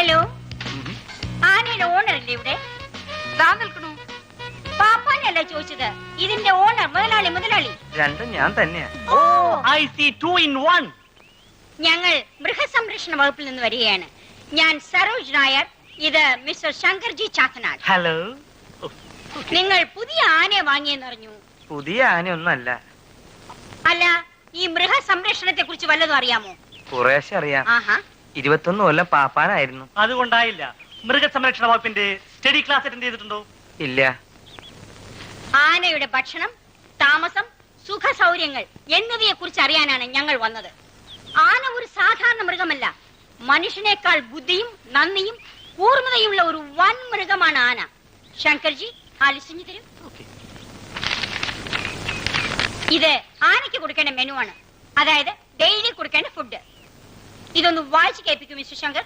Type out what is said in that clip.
Hello, ആനയുടെ owner അല്ലേ ഇവിടെ? നിൽക്കണു. പാപ്പാനല്ല ചോദിച്ചത്, ഇതിന്റെ ഓണർ മുതലാളി. രണ്ടും ഞാൻ തന്നെയാ. ഓ, I see 2 in 1. ഞങ്ങൾ മൃഗസംരക്ഷണ വകുപ്പിൽ നിന്ന് വരികയാണ്. ഞാൻ സരോജ് നായർ, ഇത് മിസ്റ്റർ ശങ്കർജി ചാത്തനാട്. ഹലോ. നിങ്ങൾ പുതിയ ആനയെ വാങ്ങിയെന്നറിഞ്ഞു. പുതിയ ആനയൊന്നല്ല. അല്ല, ഈ മൃഗസംരക്ഷണത്തെ കുറിച്ച് വല്ലതും അറിയാമോ? കുറേശ്ശെ അറിയാം. 21 കൊല്ലം പാപ്പാനായിരുന്നു. അതുകൊണ്ടായില്ല. മൃഗസംരക്ഷണ വകുപ്പിന്റെ സ്റ്റഡി ക്ലാസ് അറ്റൻഡ് ചെയ്തിട്ടുണ്ടോ? ഇല്ല. ആനയുടെ ഭക്ഷണം, താമസം, സുഖ സൗകര്യങ്ങൾ എന്നിവയെ കുറിച്ച് അറിയാനാണ് ഞങ്ങൾ വന്നത്. ആന ഒരു സാധാരണ മൃഗമല്ല. മനുഷ്യനേക്കാൾ ബുദ്ധിയും നന്ദിയും കൂർമ്മതയുള്ള ഒരു വൻ മൃഗമാണ് ആന. ശങ്കർജി, ആലിസിഞ്ഞു തരും. ഇത് ആനയ്ക്ക് കൊടുക്കേണ്ട മെനു ആണ്, അതായത് ഡെയിലി കൊടുക്കേണ്ട ഫുഡ്. ഇതൊന്ന് വായിച്ചു കേൾപ്പിക്കും മിസ്റ്റർ ശങ്കർ.